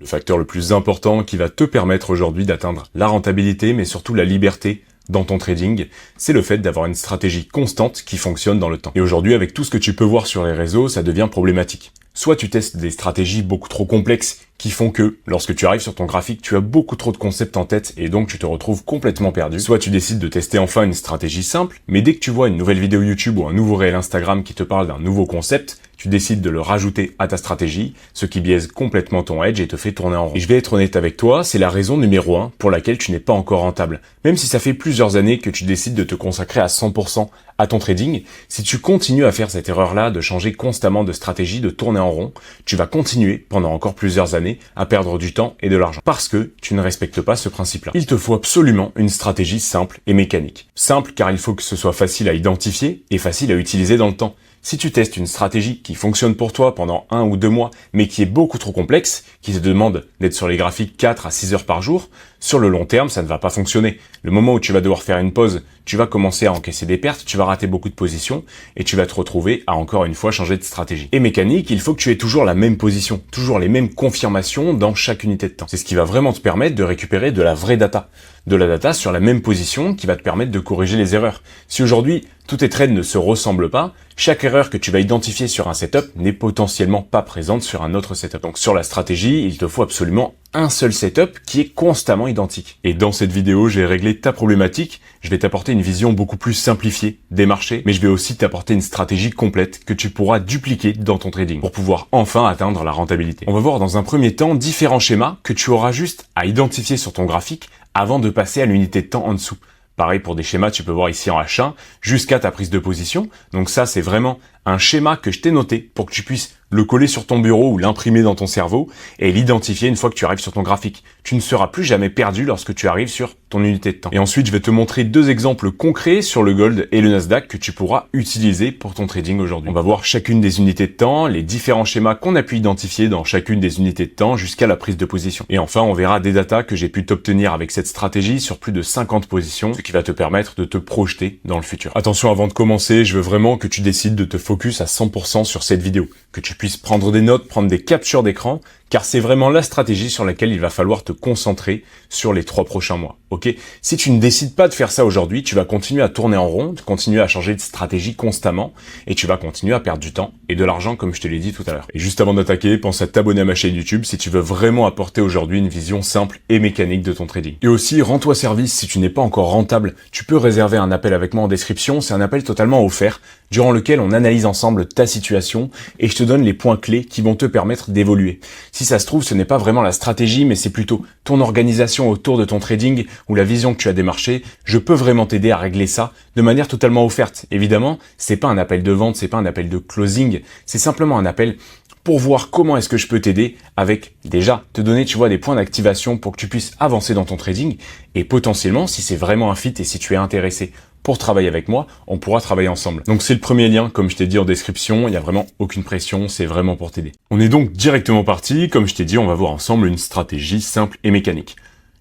Le facteur le plus important qui va te permettre aujourd'hui d'atteindre la rentabilité, mais surtout la liberté dans ton trading, c'est le fait d'avoir une stratégie constante qui fonctionne dans le temps. Et aujourd'hui, avec tout ce que tu peux voir sur les réseaux, ça devient problématique. Soit tu testes des stratégies beaucoup trop complexes qui font que, lorsque tu arrives sur ton graphique, tu as beaucoup trop de concepts en tête et donc tu te retrouves complètement perdu. Soit tu décides de tester enfin une stratégie simple, mais dès que tu vois une nouvelle vidéo YouTube ou un nouveau réel Instagram qui te parle d'un nouveau concept, tu décides de le rajouter à ta stratégie, ce qui biaise complètement ton edge et te fait tourner en rond. Et je vais être honnête avec toi, c'est la raison numéro 1 pour laquelle tu n'es pas encore rentable. Même si ça fait plusieurs années que tu décides de te consacrer à 100% à ton trading, si tu continues à faire cette erreur-là, de changer constamment de stratégie, de tourner en rond, tu vas continuer pendant encore plusieurs années à perdre du temps et de l'argent. Parce que tu ne respectes pas ce principe-là. Il te faut absolument une stratégie simple et mécanique. Simple car il faut que ce soit facile à identifier et facile à utiliser dans le temps. Si tu testes une stratégie qui fonctionne pour toi pendant 1 ou 2 mois, mais qui est beaucoup trop complexe, qui te demande d'être sur les graphiques 4 à 6 heures par jour, sur le long terme, ça ne va pas fonctionner. Le moment où tu vas devoir faire une pause, tu vas commencer à encaisser des pertes, tu vas rater beaucoup de positions, et tu vas te retrouver à encore une fois changer de stratégie. Et mécanique, il faut que tu aies toujours la même position, toujours les mêmes confirmations dans chaque unité de temps. C'est ce qui va vraiment te permettre de récupérer de la vraie data. De la data sur la même position qui va te permettre de corriger les erreurs. Si aujourd'hui, tous tes trades ne se ressemblent pas, chaque erreur que tu vas identifier sur un setup n'est potentiellement pas présente sur un autre setup. Donc sur la stratégie, il te faut absolument un seul setup qui est constamment identique. Et dans cette vidéo, j'ai réglé ta problématique. Je vais t'apporter une vision beaucoup plus simplifiée des marchés, mais je vais aussi t'apporter une stratégie complète que tu pourras dupliquer dans ton trading pour pouvoir enfin atteindre la rentabilité. On va voir dans un premier temps différents schémas que tu auras juste à identifier sur ton graphique avant de passer à l'unité de temps en dessous. Pareil pour des schémas, tu peux voir ici en H1 jusqu'à ta prise de position. Donc ça, c'est vraiment un schéma que je t'ai noté pour que tu puisses le coller sur ton bureau ou l'imprimer dans ton cerveau et l'identifier une fois que tu arrives sur ton graphique. Tu ne seras plus jamais perdu lorsque tu arrives sur ton unité de temps. Et ensuite, je vais te montrer 2 exemples concrets sur le Gold et le Nasdaq que tu pourras utiliser pour ton trading aujourd'hui. On va voir chacune des unités de temps, les différents schémas qu'on a pu identifier dans chacune des unités de temps jusqu'à la prise de position. Et enfin, on verra des datas que j'ai pu t'obtenir avec cette stratégie sur plus de 50 positions, ce qui va te permettre de te projeter dans le futur. Attention, avant de commencer, je veux vraiment que tu décides de te focus à 100% sur cette vidéo, que tu puisses prendre des notes, prendre des captures d'écran, car c'est vraiment la stratégie sur laquelle il va falloir te concentrer sur les 3 prochains mois, ok? Si tu ne décides pas de faire ça aujourd'hui, tu vas continuer à tourner en rond, continuer à changer de stratégie constamment, et tu vas continuer à perdre du temps et de l'argent comme je te l'ai dit tout à l'heure. Et juste avant d'attaquer, pense à t'abonner à ma chaîne YouTube si tu veux vraiment apporter aujourd'hui une vision simple et mécanique de ton trading. Et aussi, rends-toi service si tu n'es pas encore rentable, tu peux réserver un appel avec moi en description, c'est un appel totalement offert, durant lequel on analyse ensemble ta situation et je te donne les points clés qui vont te permettre d'évoluer. Si ça se trouve, ce n'est pas vraiment la stratégie, mais c'est plutôt ton organisation autour de ton trading ou la vision que tu as des marchés, je peux vraiment t'aider à régler ça de manière totalement offerte. Évidemment, c'est pas un appel de vente, c'est pas un appel de closing, c'est simplement un appel pour voir comment est-ce que je peux t'aider avec déjà te donner, tu vois, des points d'activation pour que tu puisses avancer dans ton trading et potentiellement, si c'est vraiment un fit et si tu es intéressé pour travailler avec moi, on pourra travailler ensemble. Donc c'est le premier lien, comme je t'ai dit en description, il n'y a vraiment aucune pression, c'est vraiment pour t'aider. On est donc directement parti, comme je t'ai dit, on va voir ensemble une stratégie simple et mécanique.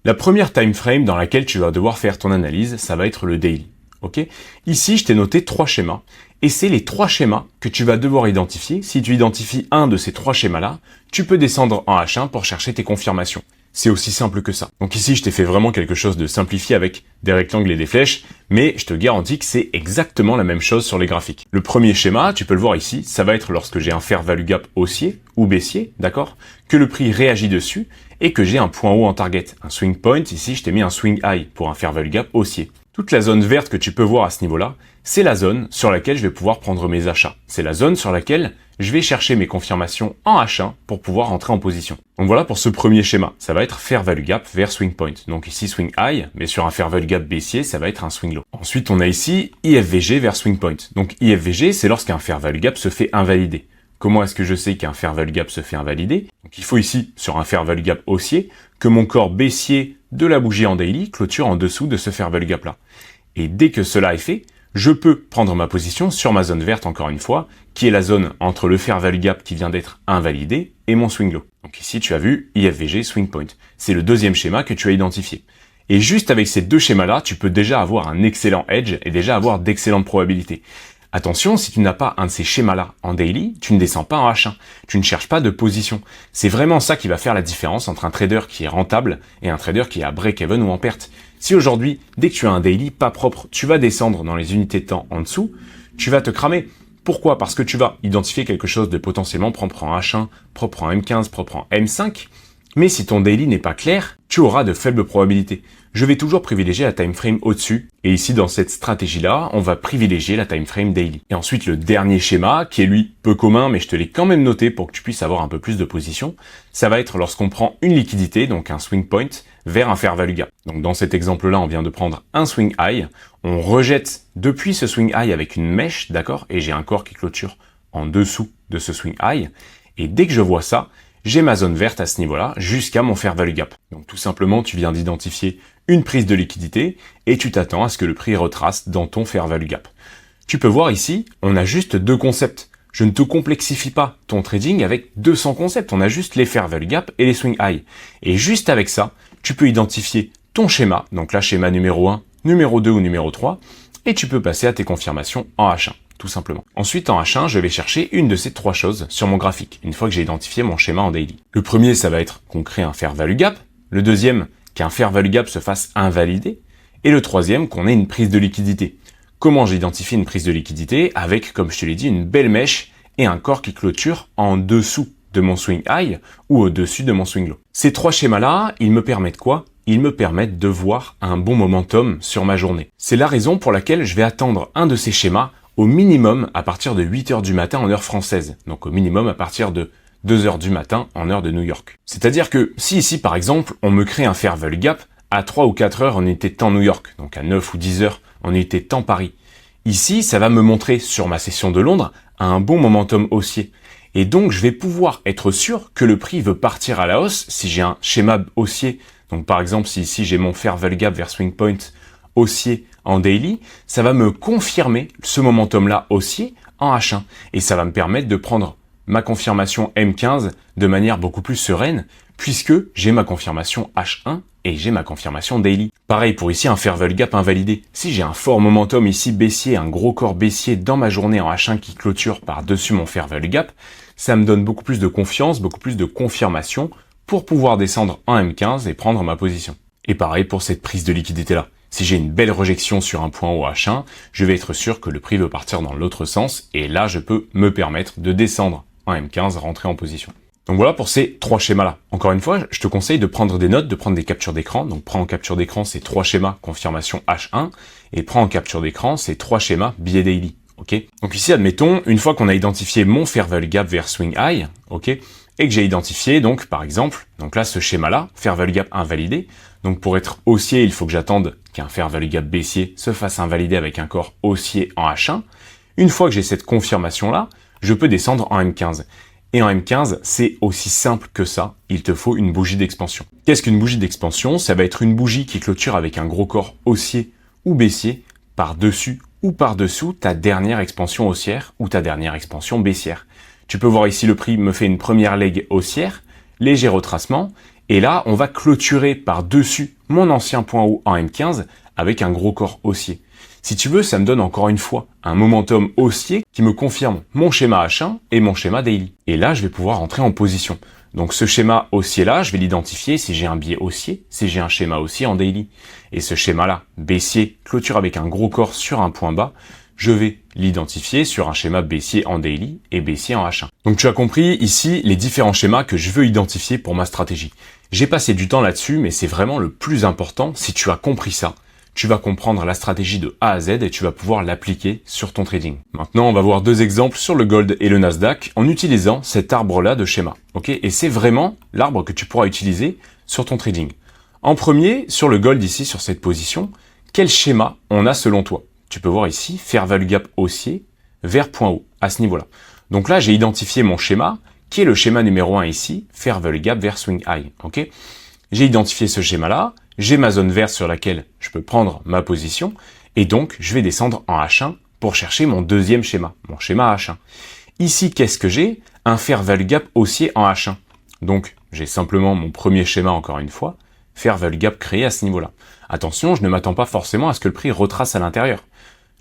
La première time frame dans laquelle tu vas devoir faire ton analyse, ça va être le daily. Ok ? Ici, je t'ai noté 3 schémas, et c'est les 3 schémas que tu vas devoir identifier. Si tu identifies un de ces 3 schémas-là, tu peux descendre en H1 pour chercher tes confirmations. C'est aussi simple que ça. Donc ici, je t'ai fait vraiment quelque chose de simplifié avec des rectangles et des flèches, mais je te garantis que c'est exactement la même chose sur les graphiques. Le premier schéma, tu peux le voir ici, ça va être lorsque j'ai un fair value gap haussier ou baissier, d'accord, que le prix réagit dessus et que j'ai un point haut en target, un swing point. Ici, je t'ai mis un swing high pour un fair value gap haussier. Toute la zone verte que tu peux voir à ce niveau-là, c'est la zone sur laquelle je vais pouvoir prendre mes achats. C'est la zone sur laquelle je vais chercher mes confirmations en H1 pour pouvoir rentrer en position. Donc voilà pour ce premier schéma. Ça va être fair value gap vers swing point. Donc ici swing high, mais sur un fair value gap baissier, ça va être un swing low. Ensuite, on a ici IFVG vers swing point. Donc IFVG, c'est lorsqu'un fair value gap se fait invalider. Comment est-ce que je sais qu'un fair value gap se fait invalider? Donc il faut ici, sur un fair value gap haussier, que mon corps baissier de la bougie en daily clôture en dessous de ce fair value gap là. Et dès que cela est fait, je peux prendre ma position sur ma zone verte encore une fois, qui est la zone entre le fair value gap qui vient d'être invalidé et mon swing low. Donc ici tu as vu IFVG swing point. C'est le deuxième schéma que tu as identifié. Et juste avec ces 2 schémas là, tu peux déjà avoir un excellent edge et déjà avoir d'excellentes probabilités. Attention, si tu n'as pas un de ces schémas-là en daily, tu ne descends pas en H1. Tu ne cherches pas de position. C'est vraiment ça qui va faire la différence entre un trader qui est rentable et un trader qui est à break-even ou en perte. Si aujourd'hui, dès que tu as un daily pas propre, tu vas descendre dans les unités de temps en dessous, tu vas te cramer. Pourquoi? Parce que tu vas identifier quelque chose de potentiellement propre en H1, propre en M15, propre en M5. Mais si ton daily n'est pas clair, tu auras de faibles probabilités. Je vais toujours privilégier la time frame au-dessus. Et ici, dans cette stratégie-là, on va privilégier la time frame daily. Et ensuite, le dernier schéma, qui est lui peu commun, mais je te l'ai quand même noté pour que tu puisses avoir un peu plus de position, ça va être lorsqu'on prend une liquidité, donc un swing point, vers un fair value gap. Donc dans cet exemple-là, on vient de prendre un swing high. On rejette depuis ce swing high avec une mèche, d'accord? Et j'ai un corps qui clôture en dessous de ce swing high. Et dès que je vois ça, j'ai ma zone verte à ce niveau-là jusqu'à mon fair value gap. Donc tout simplement, tu viens d'identifier une prise de liquidité et tu t'attends à ce que le prix retrace dans ton fair value gap. Tu peux voir ici, on a juste deux concepts. Je ne te complexifie pas ton trading avec 200 concepts. On a juste les fair value gap et les swing high. Et juste avec ça, tu peux identifier ton schéma. Donc là, schéma numéro 1, numéro 2 ou numéro 3. Et tu peux passer à tes confirmations en H1. Tout simplement. Ensuite, en H1, je vais chercher une de ces trois choses sur mon graphique, une fois que j'ai identifié mon schéma en daily. Le premier, ça va être qu'on crée un fair value gap. Le deuxième, qu'un fair value gap se fasse invalider. Et le troisième, qu'on ait une prise de liquidité. Comment j'identifie une prise de liquidité? Avec, comme je te l'ai dit, une belle mèche et un corps qui clôture en dessous de mon swing high ou au-dessus de mon swing low. Ces trois schémas-là, ils me permettent quoi? Ils me permettent de voir un bon momentum sur ma journée. C'est la raison pour laquelle je vais attendre un de ces schémas au minimum à partir de 8 heures du matin en heure française. Donc au minimum à partir de 2 heures du matin en heure de New York. C'est-à-dire que si ici par exemple on me crée un fair value gap à 3 ou 4 heures en unité de temps New York, donc à 9 ou 10 heures en unité de temps Paris. Ici ça va me montrer sur ma session de Londres un bon momentum haussier. Et donc je vais pouvoir être sûr que le prix veut partir à la hausse si j'ai un schéma haussier. Donc par exemple si ici j'ai mon fair value gap vers swing point haussier en daily, ça va me confirmer ce momentum-là haussier en H1. Et ça va me permettre de prendre ma confirmation M15 de manière beaucoup plus sereine, puisque j'ai ma confirmation H1 et j'ai ma confirmation daily. Pareil pour ici un fair value gap invalidé. Si j'ai un fort momentum ici baissier, un gros corps baissier dans ma journée en H1 qui clôture par-dessus mon fair value gap, ça me donne beaucoup plus de confiance, beaucoup plus de confirmation pour pouvoir descendre en M15 et prendre ma position. Et pareil pour cette prise de liquidité-là. Si j'ai une belle rejection sur un point au H1, je vais être sûr que le prix veut partir dans l'autre sens et là, je peux me permettre de descendre en M15, rentrer en position. Donc voilà pour ces trois schémas-là. Encore une fois, je te conseille de prendre des notes, de prendre des captures d'écran. Donc prends en capture d'écran ces trois schémas confirmation H1 et prends en capture d'écran ces trois schémas billet daily. Ok. Donc ici, admettons, une fois qu'on a identifié mon fair value gap vers swing high, ok, et que j'ai identifié, donc, par exemple, donc là, ce schéma-là, fair value gap invalidé. Donc, pour être haussier, il faut que j'attende qu'un fair value gap baissier se fasse invalider avec un corps haussier en H1. Une fois que j'ai cette confirmation-là, je peux descendre en M15. Et en M15, c'est aussi simple que ça. Il te faut une bougie d'expansion. Qu'est-ce qu'une bougie d'expansion? Ça va être une bougie qui clôture avec un gros corps haussier ou baissier par-dessus ou par-dessous ta dernière expansion haussière ou ta dernière expansion baissière. Tu peux voir ici le prix me fait une première leg haussière, léger retracement, et là on va clôturer par-dessus mon ancien point haut en M15 avec un gros corps haussier. Si tu veux, ça me donne encore une fois un momentum haussier qui me confirme mon schéma H1 et mon schéma daily. Et là, je vais pouvoir entrer en position. Donc ce schéma haussier-là, je vais l'identifier si j'ai un biais haussier, si j'ai un schéma haussier en daily. Et ce schéma-là, baissier, clôture avec un gros corps sur un point bas, je vais l'identifier sur un schéma baissier en daily et baissier en H1. Donc tu as compris ici les différents schémas que je veux identifier pour ma stratégie. J'ai passé du temps là-dessus, mais c'est vraiment le plus important. Si tu as compris ça, tu vas comprendre la stratégie de A à Z et tu vas pouvoir l'appliquer sur ton trading. Maintenant, on va voir deux exemples sur le Gold et le Nasdaq en utilisant cet arbre-là de schéma. Ok, et c'est vraiment l'arbre que tu pourras utiliser sur ton trading. En premier, sur le Gold ici, sur cette position, quel schéma on a selon toi? Tu peux voir ici, fair value gap haussier vers point haut, à ce niveau-là. Donc là, j'ai identifié mon schéma, qui est le schéma numéro 1 ici, fair value gap vers swing high. Ok, j'ai identifié ce schéma-là, j'ai ma zone verte sur laquelle je peux prendre ma position, et donc je vais descendre en H1 pour chercher mon deuxième schéma, mon schéma H1. Ici, qu'est-ce que j'ai? Un fair value gap haussier en H1. Donc, j'ai simplement mon premier schéma, encore une fois, fair value gap créé à ce niveau-là. Attention, je ne m'attends pas forcément à ce que le prix retrace à l'intérieur.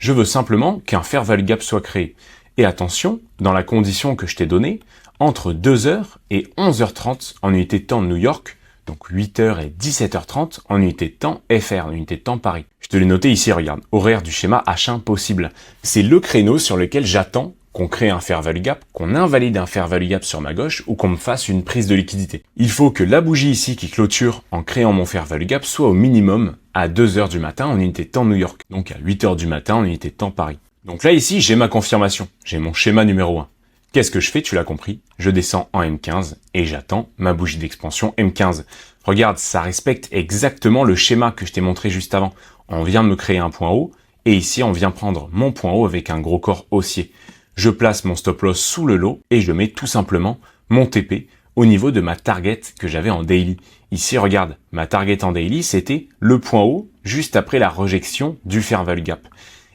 Je veux simplement qu'un fair value gap soit créé. Et attention, dans la condition que je t'ai donnée, entre 2h et 11h30 en unité de temps de New York, donc 8h et 17h30 en unité de temps FR, en unité de temps Paris. Je te l'ai noté ici, regarde, horaire du schéma H1 possible. C'est le créneau sur lequel j'attends qu'on crée un fair value gap, qu'on invalide un fair value gap sur ma gauche ou qu'on me fasse une prise de liquidité. Il faut que la bougie ici qui clôture en créant mon fair value gap soit au minimum à 2h du matin en unité de temps New York, donc à 8h du matin en unité de temps Paris. Donc là ici, j'ai ma confirmation, j'ai mon schéma numéro 1. Qu'est-ce que je fais? Tu l'as compris, je descends en M15 et j'attends ma bougie d'expansion M15. Regarde, ça respecte exactement le schéma que je t'ai montré juste avant. On vient de me créer un point haut et ici on vient prendre mon point haut avec un gros corps haussier. Je place mon stop loss sous le lot et je mets tout simplement mon TP au niveau de ma target que j'avais en daily. Ici, regarde, ma target en daily, c'était le point haut juste après la rejection du fair value gap.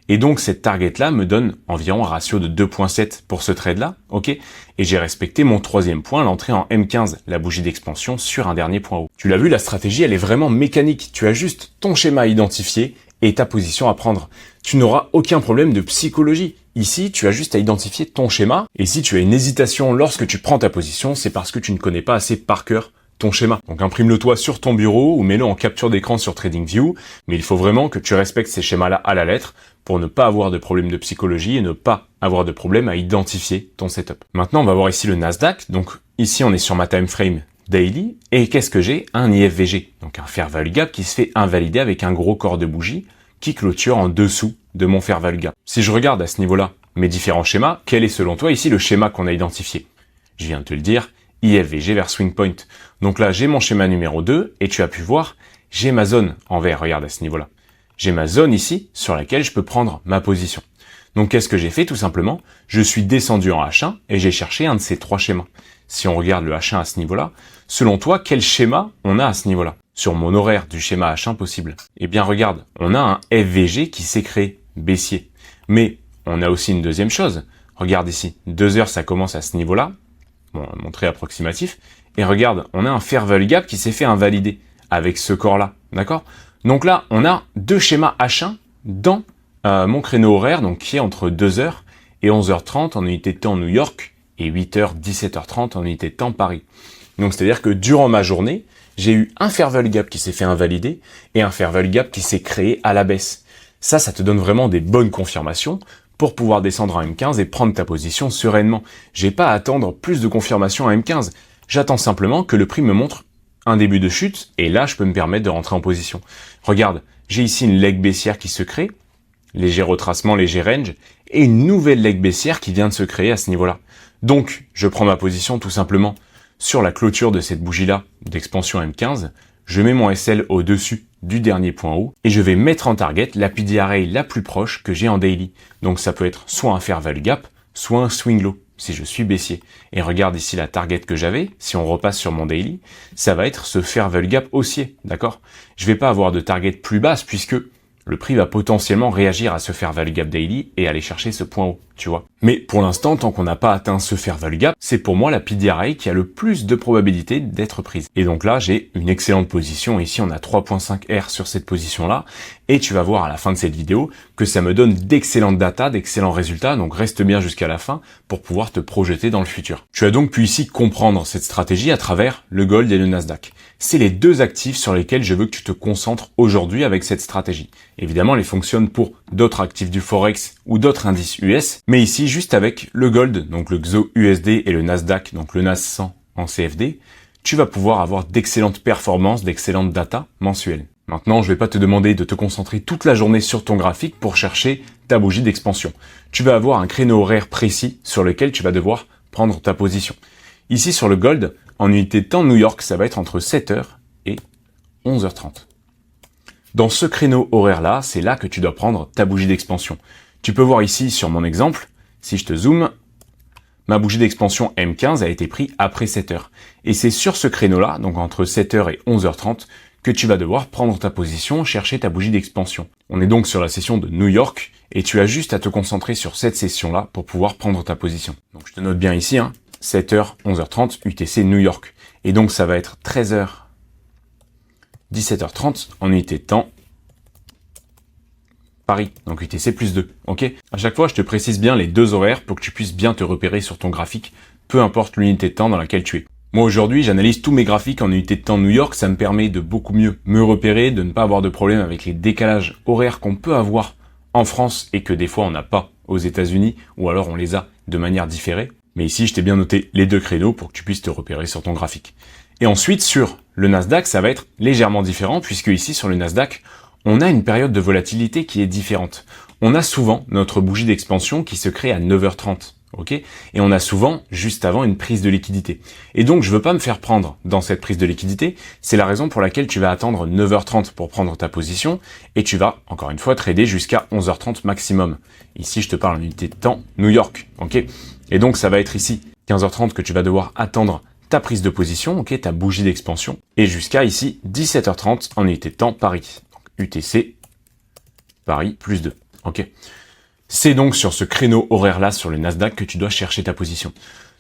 Et donc, cette target-là me donne environ un ratio de 2.7 pour ce trade-là, ok? Et j'ai respecté mon troisième point, l'entrée en M15, la bougie d'expansion sur un dernier point haut. Tu l'as vu, la stratégie, elle est vraiment mécanique. Tu as juste ton schéma à identifier et ta position à prendre. Tu n'auras aucun problème de psychologie. Ici, tu as juste à identifier ton schéma. Et si tu as une hésitation lorsque tu prends ta position, c'est parce que tu ne connais pas assez par cœur ton schéma. Donc imprime-le toi sur ton bureau ou mets-le en capture d'écran sur TradingView. Mais il faut vraiment que tu respectes ces schémas-là à la lettre pour ne pas avoir de problème de psychologie et ne pas avoir de problème à identifier ton setup. Maintenant, on va voir ici le Nasdaq. Donc ici, on est sur ma time frame daily. Et qu'est-ce que j'ai? Un IFVG, donc un fair value gap qui se fait invalider avec un gros corps de bougie qui clôture en dessous de mon fair value gap. Si je regarde à ce niveau-là mes différents schémas, quel est selon toi ici le schéma qu'on a identifié? Je viens de te le dire, IFVG vers swing point. Donc là, j'ai mon schéma numéro 2 et tu as pu voir, j'ai ma zone en vert, regarde à ce niveau-là. J'ai ma zone ici sur laquelle je peux prendre ma position. Donc qu'est-ce que j'ai fait? Tout simplement, je suis descendu en H1 et j'ai cherché un de ces trois schémas. Si on regarde le H1 à ce niveau-là, selon toi, quel schéma on a à ce niveau-là? Sur mon horaire du schéma H1 possible. Eh bien regarde, on a un FVG qui s'est créé baissier. Mais on a aussi une deuxième chose. Regarde ici, 2 heures ça commence à ce niveau-là. Bon, montré approximatif. Et regarde, on a un fair value gap qui s'est fait invalider avec ce corps-là. D'accord? Donc là, on a deux schémas H1 dans mon créneau horaire, donc qui est entre 2h et 11h30 en unité de temps New York et 8h, 17h30 en unité de temps Paris. Donc c'est-à-dire que durant ma journée, j'ai eu un fair value gap qui s'est fait invalider et un fair value gap qui s'est créé à la baisse. Ça te donne vraiment des bonnes confirmations pour pouvoir descendre en M15 et prendre ta position sereinement. J'ai pas à attendre plus de confirmations en M15. J'attends simplement que le prix me montre un début de chute et là, je peux me permettre de rentrer en position. Regarde, j'ai ici une leg baissière qui se crée, léger retracement, léger range, et une nouvelle leg baissière qui vient de se créer à ce niveau-là. Donc, je prends ma position tout simplement sur la clôture de cette bougie-là d'expansion M15, je mets mon SL au-dessus du dernier point haut et je vais mettre en target la PDRA la plus proche que j'ai en daily. Donc ça peut être soit un fair value gap, soit un swing low si je suis baissier. Et regarde ici la target que j'avais, si on repasse sur mon daily, ça va être ce fair value gap haussier, d'accord? Je vais pas avoir de target plus basse puisque le prix va potentiellement réagir à ce fair value gap daily et aller chercher ce point haut, tu vois. Mais pour l'instant, tant qu'on n'a pas atteint ce fair value gap, c'est pour moi la PDRA qui a le plus de probabilité d'être prise. Et donc là, j'ai une excellente position. Ici, on a 3.5 R sur cette position-là. Et tu vas voir à la fin de cette vidéo que ça me donne d'excellentes data, d'excellents résultats. Donc reste bien jusqu'à la fin pour pouvoir te projeter dans le futur. Tu as donc pu ici comprendre cette stratégie à travers le gold et le Nasdaq. C'est les deux actifs sur lesquels je veux que tu te concentres aujourd'hui avec cette stratégie. Évidemment, elle fonctionne pour d'autres actifs du Forex ou d'autres indices US, mais ici, juste avec le Gold, donc le XO USD et le Nasdaq, donc le NAS 100 en CFD, tu vas pouvoir avoir d'excellentes performances, d'excellentes data mensuelles. Maintenant, je ne vais pas te demander de te concentrer toute la journée sur ton graphique pour chercher ta bougie d'expansion. Tu vas avoir un créneau horaire précis sur lequel tu vas devoir prendre ta position. Ici, sur le Gold, en unité de temps New York, ça va être entre 7h et 11h30. Dans ce créneau horaire-là, c'est là que tu dois prendre ta bougie d'expansion. Tu peux voir ici sur mon exemple, si je te zoome, ma bougie d'expansion M15 a été prise après 7h. Et c'est sur ce créneau-là, donc entre 7h et 11h30, que tu vas devoir prendre ta position, chercher ta bougie d'expansion. On est donc sur la session de New York, et tu as juste à te concentrer sur cette session-là pour pouvoir prendre ta position. Donc je te note bien ici, 7h, 11h30, UTC New York. Et donc ça va être 13h, 17h30 en unité de temps Paris, donc UTC plus 2, ok? À chaque fois, je te précise bien les deux horaires pour que tu puisses bien te repérer sur ton graphique, peu importe l'unité de temps dans laquelle tu es. Moi aujourd'hui, j'analyse tous mes graphiques en unité de temps New York, ça me permet de beaucoup mieux me repérer, de ne pas avoir de problème avec les décalages horaires qu'on peut avoir en France et que des fois on n'a pas aux États-Unis, ou alors on les a de manière différée. Mais ici, je t'ai bien noté les deux créneaux pour que tu puisses te repérer sur ton graphique. Et ensuite, sur le Nasdaq, ça va être légèrement différent, puisque ici, sur le Nasdaq, on a une période de volatilité qui est différente. On a souvent notre bougie d'expansion qui se crée à 9h30. Ok, et on a souvent, juste avant, une prise de liquidité. Et donc, je veux pas me faire prendre dans cette prise de liquidité. C'est la raison pour laquelle tu vas attendre 9h30 pour prendre ta position et tu vas, encore une fois, trader jusqu'à 11h30 maximum. Ici, je te parle en unité de temps New York. Ok, et donc, ça va être ici, 15h30 que tu vas devoir attendre ta prise de position, ok, ta bougie d'expansion, et jusqu'à ici, 17h30 en unité de temps Paris. Donc, UTC, Paris, plus 2. Ok. C'est donc sur ce créneau horaire-là sur le Nasdaq que tu dois chercher ta position.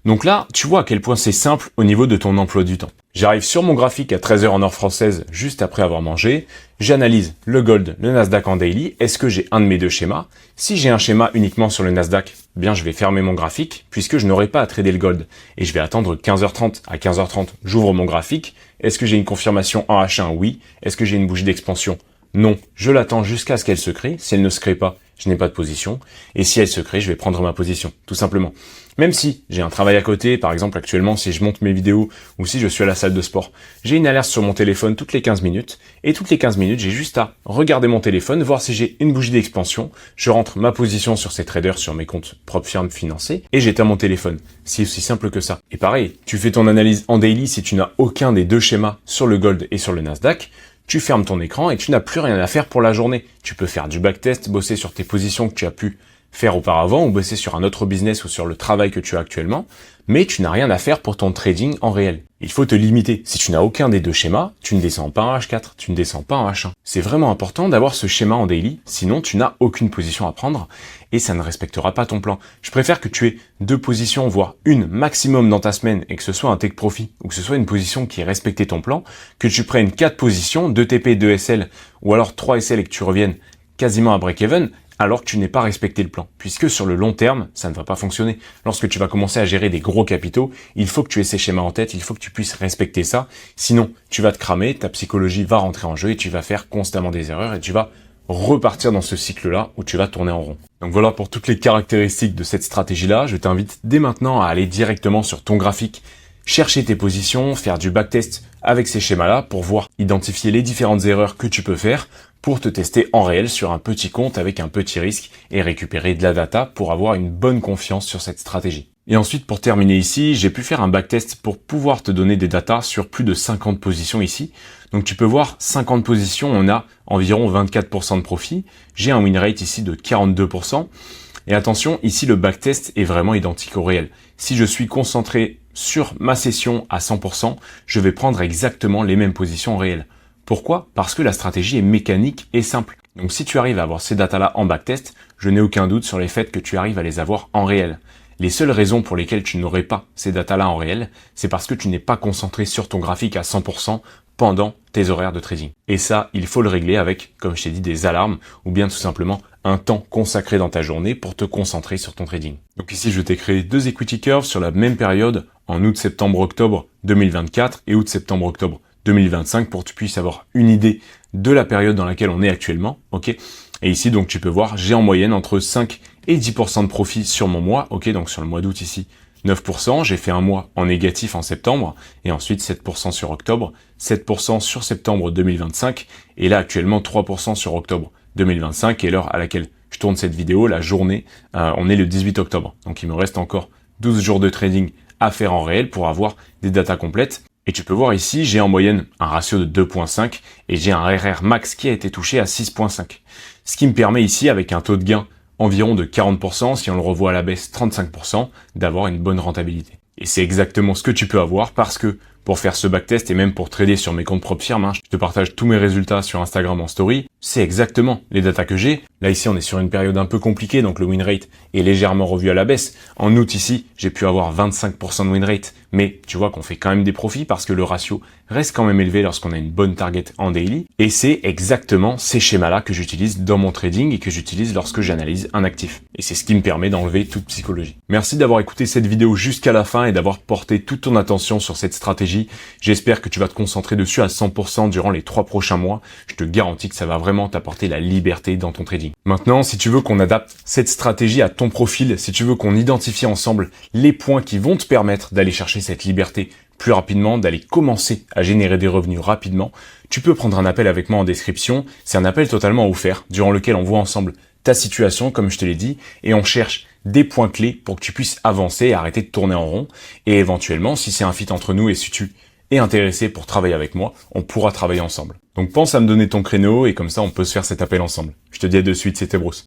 Donc là, tu vois à quel point c'est simple au niveau de ton emploi du temps. J'arrive sur mon graphique à 13h en heure française, juste après avoir mangé. J'analyse le Gold, le Nasdaq en daily. Est-ce que j'ai un de mes deux schémas? Si j'ai un schéma uniquement sur le Nasdaq, bien je vais fermer mon graphique puisque je n'aurai pas à trader le Gold. Et je vais attendre 15h30. À 15h30, j'ouvre mon graphique. Est-ce que j'ai une confirmation en H1? Oui. Est-ce que j'ai une bougie d'expansion? Non. Je l'attends jusqu'à ce qu'elle se crée. Si elle ne se crée pas, je n'ai pas de position. Et si elle se crée, je vais prendre ma position, tout simplement. Même si j'ai un travail à côté, par exemple actuellement, si je monte mes vidéos ou si je suis à la salle de sport, j'ai une alerte sur mon téléphone toutes les 15 minutes. Et toutes les 15 minutes, j'ai juste à regarder mon téléphone, voir si j'ai une bougie d'expansion. Je rentre ma position sur ces traders, sur mes comptes propres firmes financés, et j'éteins mon téléphone. C'est aussi simple que ça. Et pareil, tu fais ton analyse en daily si tu n'as aucun des deux schémas sur le Gold et sur le Nasdaq. Tu fermes ton écran et tu n'as plus rien à faire pour la journée. Tu peux faire du backtest, bosser sur tes positions que tu as pu faire auparavant ou bosser sur un autre business ou sur le travail que tu as actuellement, mais tu n'as rien à faire pour ton trading en réel. Il faut te limiter. Si tu n'as aucun des deux schémas, tu ne descends pas en H4, tu ne descends pas en H1. C'est vraiment important d'avoir ce schéma en daily, sinon tu n'as aucune position à prendre et ça ne respectera pas ton plan. Je préfère que tu aies deux positions, voire une maximum dans ta semaine et que ce soit un take profit ou que ce soit une position qui ait respecté ton plan, que tu prennes 4 positions, 2 TP, 2 SL ou alors 3 SL et que tu reviennes quasiment à break-even, alors que tu n'es pas respecté le plan. Puisque sur le long terme, ça ne va pas fonctionner. Lorsque tu vas commencer à gérer des gros capitaux, il faut que tu aies ces schémas en tête, il faut que tu puisses respecter ça. Sinon, tu vas te cramer, ta psychologie va rentrer en jeu et tu vas faire constamment des erreurs et tu vas repartir dans ce cycle-là où tu vas tourner en rond. Donc voilà pour toutes les caractéristiques de cette stratégie-là. Je t'invite dès maintenant à aller directement sur ton graphique, chercher tes positions, faire du backtest avec ces schémas-là pour voir, identifier les différentes erreurs que tu peux faire pour te tester en réel sur un petit compte avec un petit risque et récupérer de la data pour avoir une bonne confiance sur cette stratégie. Et ensuite, pour terminer ici, j'ai pu faire un backtest pour pouvoir te donner des datas sur plus de 50 positions ici. Donc tu peux voir 50 positions, on a environ 24% de profit. J'ai un win rate ici de 42%. Et attention, ici le backtest est vraiment identique au réel. Si je suis concentré sur ma session à 100%, je vais prendre exactement les mêmes positions réelles. Pourquoi? Parce que la stratégie est mécanique et simple. Donc si tu arrives à avoir ces datas-là en backtest, je n'ai aucun doute sur les faits que tu arrives à les avoir en réel. Les seules raisons pour lesquelles tu n'aurais pas ces datas-là en réel, c'est parce que tu n'es pas concentré sur ton graphique à 100% pendant tes horaires de trading. Et ça, il faut le régler avec, comme je t'ai dit, des alarmes ou bien tout simplement un temps consacré dans ta journée pour te concentrer sur ton trading. Donc ici, je t'ai créé deux equity curves sur la même période en août, septembre, octobre 2024 et août, septembre, octobre 2025 pour que tu puisses avoir une idée de la période dans laquelle on est actuellement, ok? Et ici, donc, tu peux voir, j'ai en moyenne entre 5 et 10% de profit sur mon mois, ok? Donc, sur le mois d'août ici, 9%, j'ai fait un mois en négatif en septembre, et ensuite 7% sur octobre, 7% sur septembre 2025, et là, actuellement, 3% sur octobre 2025, et l'heure à laquelle je tourne cette vidéo, la journée, on est le 18 octobre. Donc, il me reste encore 12 jours de trading à faire en réel pour avoir des datas complètes. Et tu peux voir ici, j'ai en moyenne un ratio de 2.5 et j'ai un RR max qui a été touché à 6.5. Ce qui me permet ici, avec un taux de gain environ de 40%, si on le revoit à la baisse 35%, d'avoir une bonne rentabilité. Et c'est exactement ce que tu peux avoir parce que pour faire ce backtest et même pour trader sur mes comptes propres firmes. Je te partage tous mes résultats sur Instagram en story. C'est exactement les datas que j'ai. Là ici on est sur une période un peu compliquée, donc le win rate est légèrement revu à la baisse. En août ici, j'ai pu avoir 25% de win rate, mais tu vois qu'on fait quand même des profits parce que le ratio reste quand même élevé lorsqu'on a une bonne target en daily. Et c'est exactement ces schémas-là que j'utilise dans mon trading et que j'utilise lorsque j'analyse un actif. Et c'est ce qui me permet d'enlever toute psychologie. Merci d'avoir écouté cette vidéo jusqu'à la fin et d'avoir porté toute ton attention sur cette stratégie. J'espère que tu vas te concentrer dessus à 100% durant les 3 prochains mois. Je te garantis que ça va vraiment t'apporter la liberté dans ton trading. Maintenant, si tu veux qu'on adapte cette stratégie à ton profil, si tu veux qu'on identifie ensemble les points qui vont te permettre d'aller chercher cette liberté plus rapidement, d'aller commencer à générer des revenus rapidement, tu peux prendre un appel avec moi en description. C'est un appel totalement offert durant lequel on voit ensemble ta situation, comme je te l'ai dit, et on cherche des points clés pour que tu puisses avancer et arrêter de tourner en rond. Et éventuellement, si c'est un fit entre nous et si tu es intéressé pour travailler avec moi, on pourra travailler ensemble. Donc pense à me donner ton créneau et comme ça on peut se faire cet appel ensemble. Je te dis à de suite, c'était Bruce.